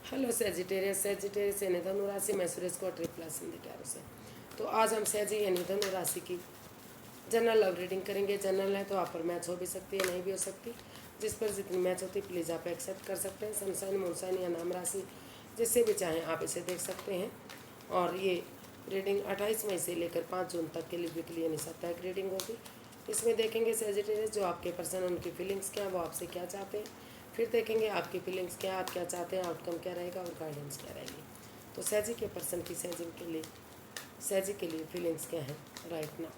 Hello Sagittarius Sagittarius यानी धनु राशि में सुरेश कोटरी प्लस हिंदी टैरो से। तो आज हम सेजी यानी धनु राशि की जनरल लव रीडिंग करेंगे। जनरल है तो आप पर मैच हो भी सकती है, नहीं भी हो सकती। जिस पर जितनी मैच होती प्लीज़ आप एक्सेप्ट कर सकते हैं। सनसाइन मूनसाइन या नाम राशि जिससे भी चाहें आप इसे देख सकते हैं। और ये रीडिंग 28 मई से लेकर 5 जून तक के लिए वीकली यानी साप्ताहिक रीडिंग होगी। इसमें देखेंगे सेजिटेरियस जो आपके पर्सन उनकी फीलिंग्स क्या है, वो आपसे क्या चाहते हैं। फिर देखेंगे आपकी फीलिंग्स क्या है, आप क्या चाहते हैं, आउटकम क्या रहेगा और गाइडेंस क्या रहेगी। तो सैजी के पर्सन की सैजी के लिए फीलिंग्स क्या है राइट नाउ।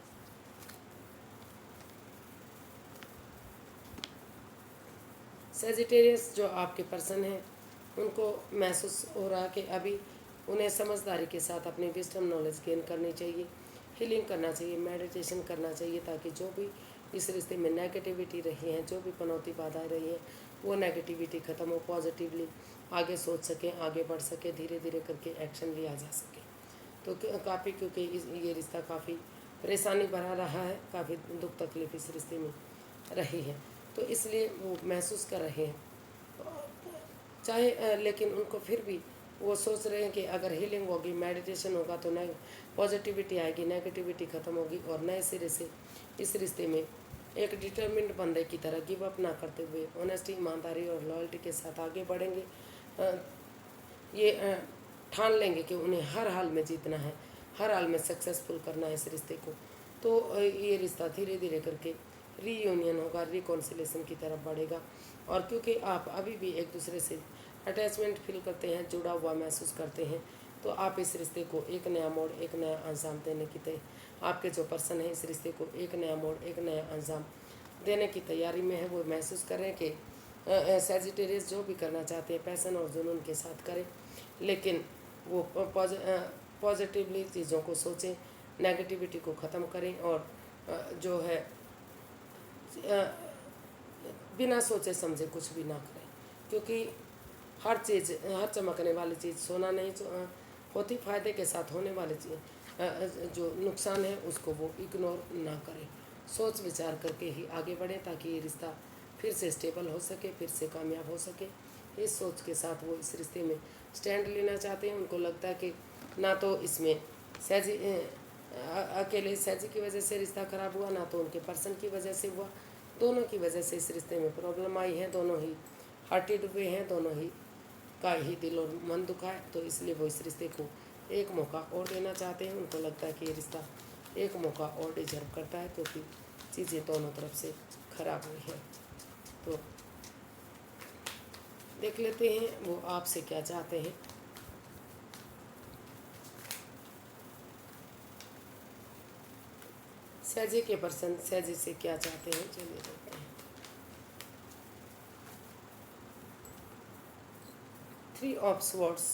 सेजिटेरियस जो आपके पर्सन हैं उनको महसूस हो रहा कि अभी उन्हें समझदारी के साथ अपनी विस्डम नॉलेज गेन करनी चाहिए, हीलिंग करना चाहिए, मेडिटेशन करना चाहिए, ताकि जो भी इस रिश्ते में नेगेटिविटी रही है, जो भी पनौती बाधाएं रही हैं, वो नेगेटिविटी ख़त्म हो, पॉजिटिवली आगे सोच सकें, आगे बढ़ सके, धीरे धीरे करके एक्शन लिया जा सके। तो काफ़ी क्योंकि ये रिश्ता काफ़ी परेशानी भरा रहा है, काफ़ी दुख तकलीफ इस रिश्ते में रही है, तो इसलिए वो महसूस कर रहे हैं चाहे लेकिन उनको फिर भी वो सोच रहे हैं कि अगर हीलिंग होगी, मेडिटेशन होगा तो नए पॉजिटिविटी आएगी, नेगेटिविटी ख़त्म होगी और नए सिरे से इस रिश्ते में एक डिटर्मिन्ड बंदे की तरह गिव अप ना करते हुए ऑनेस्टी, ईमानदारी और लॉयल्टी के साथ आगे बढ़ेंगे। ये ठान लेंगे कि उन्हें हर हाल में जीतना है, हर हाल में सक्सेसफुल करना है इस रिश्ते को। तो ये रिश्ता धीरे धीरे करके रीयूनियन होगा, रिकॉन्सिलेशन की तरफ बढ़ेगा। और क्योंकि आप अभी भी एक दूसरे से अटैचमेंट फील करते हैं, जुड़ा हुआ महसूस करते हैं, तो आप इस रिश्ते को एक नया मोड़, एक नया अंजाम देने की आपके जो पर्सन है इस रिश्ते को एक नया मोड़, एक नया अंजाम देने की तैयारी में है। वो महसूस कर रहे हैं कि सेजिटेरियस जो भी करना चाहते हैं पैशन और जुनून के साथ करें, लेकिन वो पॉजिटिवली चीज़ों को सोचें, नेगेटिविटी को ख़त्म करें और जो है बिना सोचे समझे कुछ भी ना करें। क्योंकि हर चीज़, हर चमकने वाली चीज़ सोना नहीं होती, फ़ायदे के साथ होने वाली चीज़ जो नुकसान है उसको वो इग्नोर ना करें, सोच विचार करके ही आगे बढ़े, ताकि ये रिश्ता फिर से स्टेबल हो सके, फिर से कामयाब हो सके। इस सोच के साथ वो इस रिश्ते में स्टैंड लेना चाहते हैं। उनको लगता है कि ना तो इसमें सैजी अकेले सैजी की वजह से रिश्ता ख़राब हुआ, ना तो उनके पर्सन की वजह से हुआ, दोनों की वजह से इस रिश्ते में प्रॉब्लम आई है। दोनों ही हर्टेड हुए हैं, दोनों ही का ही दिल और मन दुखा है। तो इसलिए वो इस रिश्ते को एक मौका और देना चाहते हैं। उनको लगता है कि ये रिश्ता एक मौका और डिजर्व करता है, क्योंकि चीज़ें दोनों तरफ से खराब हुई हैं। तो देख लेते हैं वो आपसे क्या चाहते हैं। सैजी के पर्सन सैजी से क्या चाहते हैं, चलिए देखते हैं। 3 ऑफ स्वॉर्ड्स,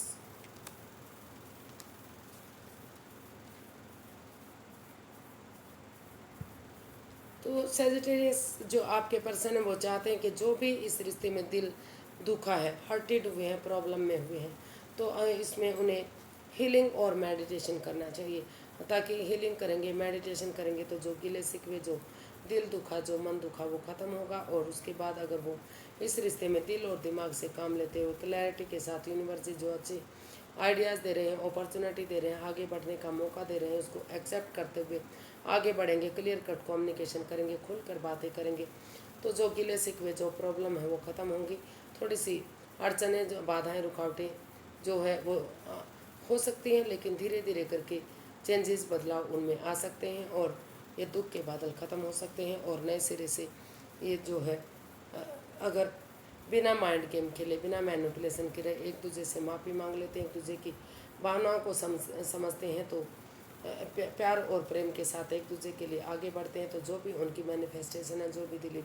तो सेजिटेरियस जो आपके पर्सन है वो चाहते हैं कि जो भी इस रिश्ते में दिल दुखा है, हर्टेड हुए हैं, प्रॉब्लम में हुए हैं, तो इसमें उन्हें हीलिंग और मेडिटेशन करना चाहिए। ताकि हीलिंग करेंगे, मेडिटेशन करेंगे तो जो गिले शिकवे, जो दिल दुखा, जो मन दुखा, वो ख़त्म होगा। और उसके बाद अगर वो इस रिश्ते में दिल और दिमाग से काम लेते हुए क्लैरिटी के साथ यूनिवर्स जो अच्छे आइडियाज़ दे रहे हैं, अपॉर्चुनिटी दे रहे हैं, आगे बढ़ने का मौका दे रहे हैं, उसको एक्सेप्ट करते हुए आगे बढ़ेंगे, क्लियर कट कम्युनिकेशन करेंगे, खुल कर बातें करेंगे, तो जो गिले शिकवे, जो प्रॉब्लम है वो ख़त्म होंगी। थोड़ी सी अड़चनें, जो बाधाएं, रुकावटें जो है वो हो सकती हैं, लेकिन धीरे धीरे करके चेंजेस, बदलाव उनमें आ सकते हैं और ये दुख के बादल ख़त्म हो सकते हैं। और नए सिरे से ये जो है अगर बिना माइंड गेम खेले, बिना मैनिपुलेशन करे एक दूसरे से माफ़ी मांग लेते हैं, एक दूसरे की भावनाओं को समझते हैं, तो प्यार और प्रेम के साथ एक दूसरे के लिए आगे बढ़ते हैं, तो जो भी उनकी मैनिफेस्टेशन है, जो भी दिली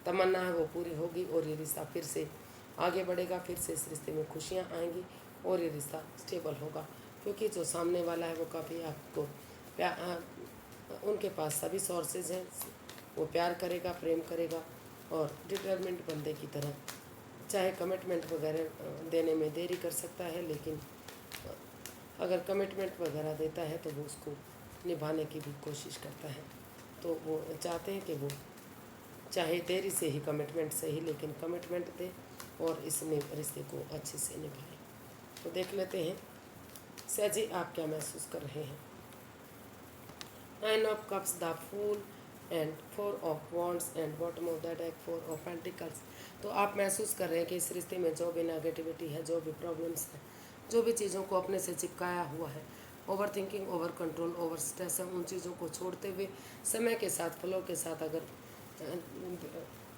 तमन्ना है वो पूरी होगी और ये रिश्ता फिर से आगे बढ़ेगा। फिर से इस रिश्ते में खुशियाँ आएंगी और ये रिश्ता स्टेबल होगा। क्योंकि जो सामने वाला है वो काफ़ी आपको उनके पास सभी सोर्सेज हैं, वो प्यार करेगा, प्रेम करेगा और डिटरमिन्ड बंदे की तरह, चाहे कमिटमेंट वगैरह देने में देरी कर सकता है, लेकिन अगर कमिटमेंट वगैरह देता है तो वो उसको निभाने की भी कोशिश करता है। तो वो चाहते हैं कि वो चाहे देरी से ही, कमिटमेंट से ही, लेकिन कमिटमेंट दे और इसमें रिश्ते को अच्छे से निभाए। तो देख लेते हैं सहजी आप क्या महसूस कर रहे हैं। 9 of cups, the fool and 4 of wands and bottom of the deck 4 of pentacles। तो आप महसूस कर रहे हैं कि इस रिश्ते में जो भी नेगेटिविटी है, जो भी प्रॉब्लम्स है, जो भी चीज़ों को अपने से चिपकाया हुआ है, over thinking, over control, over stress है, उन चीज़ों को छोड़ते हुए समय के साथ, फ्लो के साथ अगर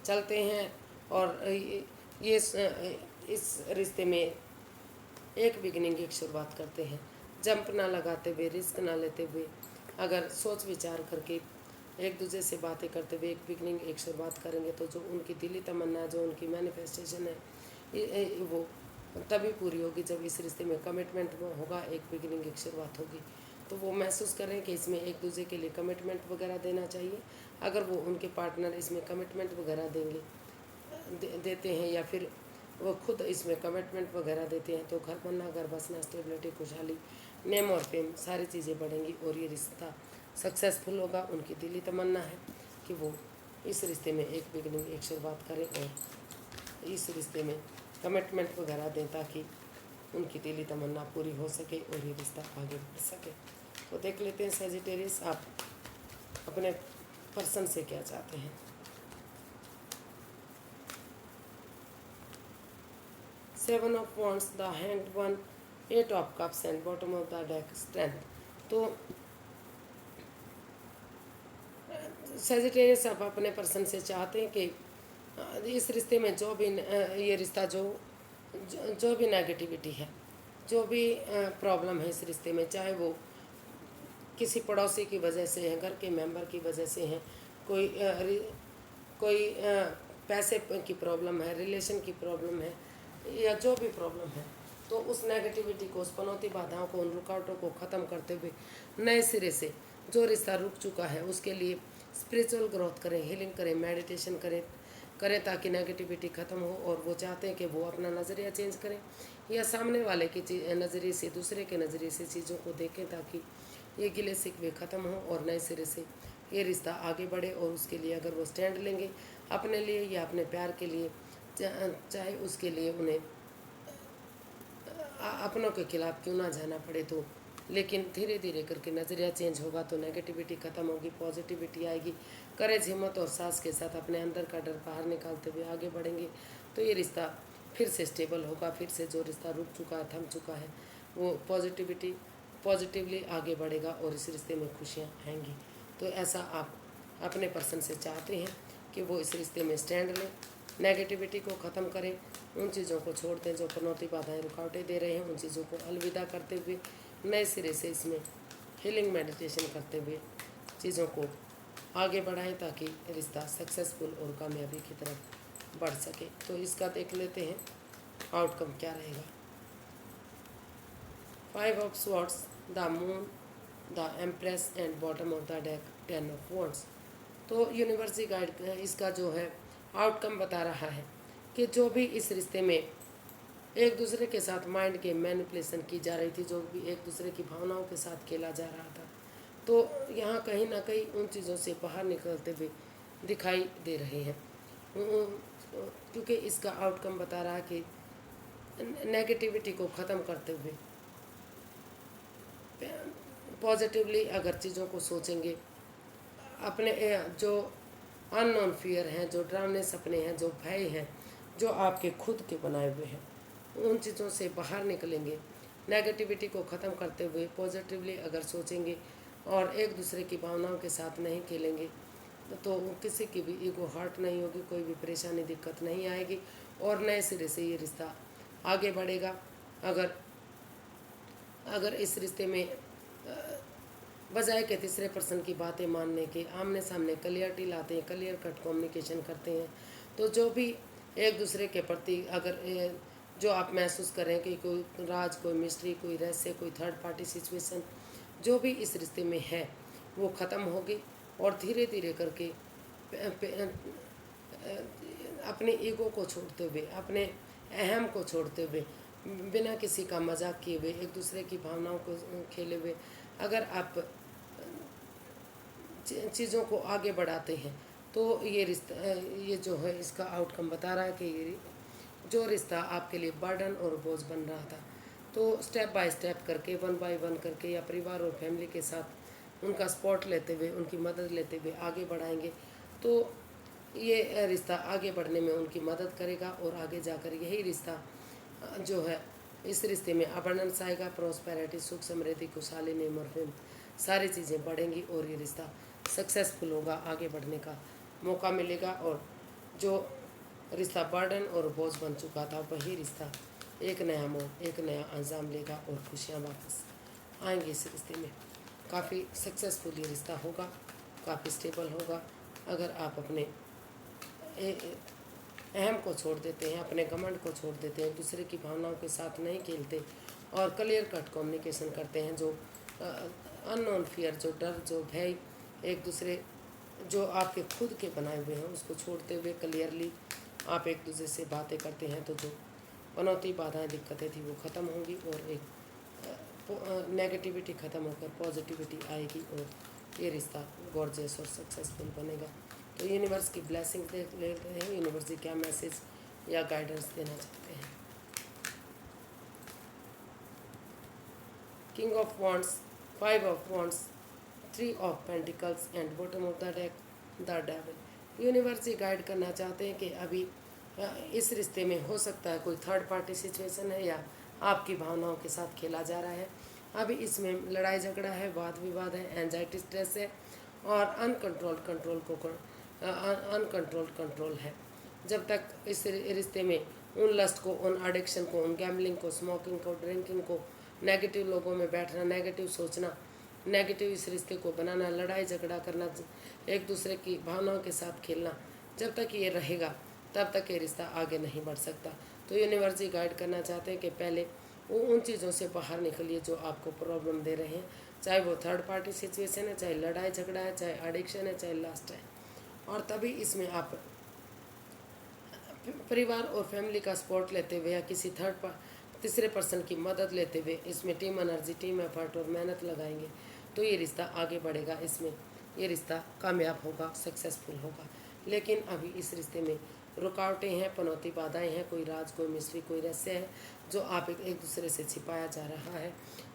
चलते हैं और ये इस रिश्ते में एक बिगिनिंग, एक शुरुआत करते हैं, जंप ना लगाते हुए, रिस्क ना लेते हुए, अगर सोच विचार करके एक दूसरे से बातें करते हुए एक बिगनिंग, एक शुरुआत करेंगे तो जो उनकी दिली तमन्ना, जो उनकी मैनिफेस्टेशन है, वो तभी पूरी होगी जब इस रिश्ते में कमिटमेंट होगा, एक बिगनिंग, एक शुरुआत होगी। तो वो महसूस करें कि इसमें एक दूसरे के लिए कमिटमेंट वगैरह देना चाहिए। अगर वो उनके पार्टनर इसमें कमिटमेंट वगैरह देते हैं या फिर वो खुद इसमें कमिटमेंट वगैरह देते हैं तो घर बनना, घर बसना, स्टेबिलिटी, खुशहाली, नेम और फेम, सारी चीज़ें बढ़ेंगी और ये रिश्ता सक्सेसफुल होगा। उनकी दिली तमन्ना है कि वो इस रिश्ते में एक बिगनिंग, एक शुरुआत करें और इस रिश्ते में कमिटमेंट वगैरह दें ताकि उनकी दिली तमन्ना पूरी हो सके और ये रिश्ता आगे बढ़ सके। तो देख लेते हैं सजिटेरियस आप अपने पर्सन से क्या चाहते हैं। 7 of wands, the hanged one, 8 of cups and bottom of the deck strength। तो सजिटेरियस आप अपने पर्सन से चाहते हैं कि इस रिश्ते में जो भी ये रिश्ता जो भी नेगेटिविटी है, जो भी प्रॉब्लम है इस रिश्ते में, चाहे वो किसी पड़ोसी की वजह से है, घर के मेंबर की वजह से है, कोई पैसे की प्रॉब्लम है, रिलेशन की प्रॉब्लम है, या जो भी प्रॉब्लम है, तो उस नेगेटिविटी को, उस पनौती बाधाओं को, उन रुकावटों को ख़त्म करते हुए नए सिरे से जो रिश्ता रुक चुका है उसके लिए स्पिरिचुअल ग्रोथ करें, हीलिंग करें, मेडिटेशन करें ताकि नेगेटिविटी ख़त्म हो। और वो चाहते हैं कि वो अपना नज़रिया चेंज करें या सामने वाले के नज़रिए से, दूसरे के नज़रिए से चीज़ों को देखें ताकि ये गिले शिकवे ख़त्म हो और नए सिरे से ये रिश्ता आगे बढ़े। और उसके लिए अगर वो स्टैंड लेंगे अपने लिए या अपने प्यार के लिए, चाहे उसके लिए उन्हें अपनों के खिलाफ क्यों ना जाना पड़े, तो लेकिन धीरे धीरे करके नज़रिया चेंज होगा तो नेगेटिविटी ख़त्म होगी, पॉजिटिविटी आएगी। करेज, हिम्मत और साहस के साथ अपने अंदर का डर बाहर निकालते हुए आगे बढ़ेंगे तो ये रिश्ता फिर से स्टेबल होगा। फिर से जो रिश्ता रुक चुका है, थम चुका है, वो पॉजिटिवली आगे बढ़ेगा और इस रिश्ते में खुशियाँ आएंगी। तो ऐसा आप अपने पर्सन से चाहते हैं कि वो इस रिश्ते में स्टैंड लें, नेगेटिविटी को ख़त्म करें, उन चीज़ों को छोड़ दें जो पनौती बाधाएं रुकावटें दे रहे हैं, उन चीज़ों को अलविदा करते हुए नए सिरे से इसमें हीलिंग मेडिटेशन करते हुए चीज़ों को आगे बढ़ाएं ताकि रिश्ता सक्सेसफुल और कामयाबी की तरफ बढ़ सके। तो इसका देख लेते हैं आउटकम क्या रहेगा। 5 of swords, the moon, the empress and bottom of the deck 10 of wands। तो यूनिवर्सिटी गाइड इसका जो है आउटकम बता रहा है कि जो भी इस रिश्ते में एक दूसरे के साथ माइंड गेम, मैनिपुलेशन की जा रही थी, जो भी एक दूसरे की भावनाओं के साथ खेला जा रहा था, तो यहाँ कहीं ना कहीं उन चीज़ों से बाहर निकलते हुए दिखाई दे रहे हैं। क्योंकि इसका आउटकम बता रहा है कि नेगेटिविटी को ख़त्म करते हुए पॉजिटिवली अगर चीज़ों को सोचेंगे, अपने जो अननोन फियर हैं, जो डरावने सपने हैं, जो भय हैं, जो आपके खुद के बनाए हुए हैं, उन चीज़ों से बाहर निकलेंगे, नेगेटिविटी को ख़त्म करते हुए पॉजिटिवली अगर सोचेंगे और एक दूसरे की भावनाओं के साथ नहीं खेलेंगे तो किसी की भी ईगो हर्ट नहीं होगी, कोई भी परेशानी, दिक्कत नहीं आएगी और नए सिरे से ये रिश्ता आगे बढ़ेगा। अगर इस रिश्ते में बजाय के तीसरे पर्सन की बातें मानने के आमने सामने क्लियरिटी लाते हैं, क्लियर कट कम्युनिकेशन करते हैं, तो जो भी एक दूसरे के प्रति अगर जो आप महसूस करें कि कोई राज, कोई मिस्ट्री, कोई रहस्य, कोई थर्ड पार्टी सिचुएशन जो भी इस रिश्ते में है वो ख़त्म होगी और धीरे धीरे करके अपने ईगो को छोड़ते हुए, अपने अहम को छोड़ते हुए, बिना किसी का मजाक किए हुए, एक दूसरे की भावनाओं को खेले हुए अगर आप चीज़ों को आगे बढ़ाते हैं तो ये रिश्ता, ये जो है इसका आउटकम बता रहा है कि ये जो रिश्ता आपके लिए बर्डन और बोझ बन रहा था तो स्टेप बाय स्टेप करके, वन बाय वन करके, या परिवार और फैमिली के साथ उनका सपोर्ट लेते हुए, उनकी मदद लेते हुए आगे बढ़ाएंगे तो ये रिश्ता आगे बढ़ने में उनकी मदद करेगा। और आगे जाकर यही रिश्ता जो है, इस रिश्ते में अबंडेंस आएगा, प्रॉस्पेरिटी, सुख समृद्धि, खुशहाली, नेम और फेम, सारी चीज़ें बढ़ेंगी और ये रिश्ता सक्सेसफुल होगा, आगे बढ़ने का मौका मिलेगा। और जो रिश्ता बर्डन और बोझ बन चुका था, वही रिश्ता एक नया मोड़, एक नया अंजाम लेगा और खुशियाँ वापस आएंगी इस रिश्ते में। काफ़ी सक्सेसफुल ये रिश्ता होगा, काफ़ी स्टेबल होगा। अगर आप अपने अहम को छोड़ देते हैं, अपने घमंड को छोड़ देते हैं, दूसरे की भावनाओं के साथ नहीं खेलते और क्लियर कट कम्युनिकेशन करते हैं, जो अननोन फियर, जो डर, जो भय, एक दूसरे जो आपके खुद के बनाए हुए हैं उसको छोड़ते हुए क्लियरली आप एक दूसरे से बातें करते हैं, तो जो पनौती, बाधाएं, दिक्कतें थी वो ख़त्म होंगी और एक नेगेटिविटी ख़त्म होकर पॉजिटिविटी आएगी और ये रिश्ता गॉर्जियस और सक्सेसफुल बनेगा। तो यूनिवर्स की ब्लेसिंग देख लेते हैं, यूनिवर्स जी क्या मैसेज या गाइडेंस देना चाहते हैं। King of wands, 5 of wands, 3 of pentacles and bottom of the deck the devil. Universe ji guide करना चाहते हैं कि अभी इस रिश्ते में हो सकता है कोई थर्ड पार्टी सिचुएशन है या आपकी भावनाओं के साथ खेला जा रहा है। अभी इसमें लड़ाई झगड़ा है, वाद विवाद है, एंजाइटी, स्ट्रेस है और अनकंट्रोल्ड कंट्रोल है। जब तक इस रिश्ते में उन लस्ट को, उन एडिक्शन को, उन गैम्बलिंग को, स्मोकिंग को, ड्रिंकिंग को, नेगेटिव लोगों में बैठना, नेगेटिव सोचना, नेगेटिव इस रिश्ते को बनाना, लड़ाई झगड़ा करना, एक दूसरे की भावनाओं के साथ खेलना, जब तक ये रहेगा तब तक ये रिश्ता आगे नहीं बढ़ सकता। तो यूनिवर्स जी गाइड करना चाहते हैं कि पहले वो उन चीज़ों से बाहर निकलिए जो आपको प्रॉब्लम दे रहे हैं, चाहे वो थर्ड पार्टी सिचुएशन है, चाहे लड़ाई झगड़ा है, चाहे एडिक्शन है, चाहे लस्ट है। और तभी इसमें आप परिवार और फैमिली का सपोर्ट लेते हुए या किसी तीसरे पर्सन की मदद लेते हुए इसमें टीम एनर्जी, टीम एफर्ट और मेहनत लगाएंगे तो ये रिश्ता आगे बढ़ेगा, इसमें ये रिश्ता कामयाब होगा, सक्सेसफुल होगा। लेकिन अभी इस रिश्ते में रुकावटें हैं, पनौती, बाधाएं हैं, कोई राज, कोई मिस्ट्री, कोई रहस्य है जो आप एक दूसरे से छिपाया जा रहा है,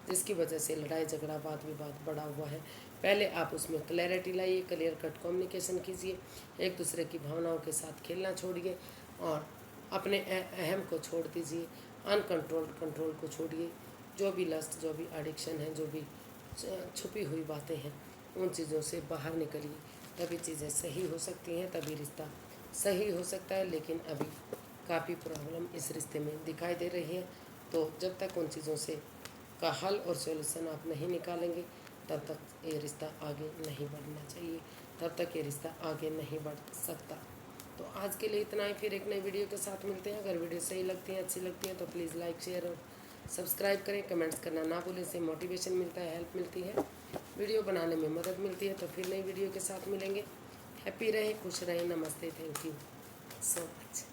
जिसकी वजह से लड़ाई झगड़ा, वाद विवाद बढ़ा हुआ है। पहले आप उसमें क्लैरिटी लाइए, क्लियर कट कम्युनिकेशन कीजिए, एक दूसरे की भावनाओं के साथ खेलना छोड़िए और अपने अहम को छोड़ दीजिए, अनकंट्रोल्ड कंट्रोल को छोड़िए। जो भी लस्ट, जो भी एडिक्शन है, जो भी छुपी हुई बातें हैं, उन चीज़ों से बाहर निकलिए, तभी चीज़ें सही हो सकती हैं, तभी रिश्ता सही हो सकता है। लेकिन अभी काफ़ी प्रॉब्लम इस रिश्ते में दिखाई दे रही है, तो जब तक उन चीज़ों से का हल और सॉल्यूशन आप नहीं निकालेंगे तब तक ये रिश्ता आगे नहीं बढ़ना चाहिए, तब तक ये रिश्ता आगे नहीं बढ़ सकता। तो आज के लिए इतना ही, फिर एक नई वीडियो के साथ मिलते हैं। अगर वीडियो सही लगती है, अच्छी लगती है तो प्लीज़ लाइक, शेयर और सब्सक्राइब करें। कमेंट्स करना ना भूलें, इससे मोटिवेशन मिलता है, हेल्प मिलती है, वीडियो बनाने में मदद मिलती है। तो फिर नई वीडियो के साथ मिलेंगे। हैप्पी रहें, खुश रहें, नमस्ते, थैंक यू सो मच।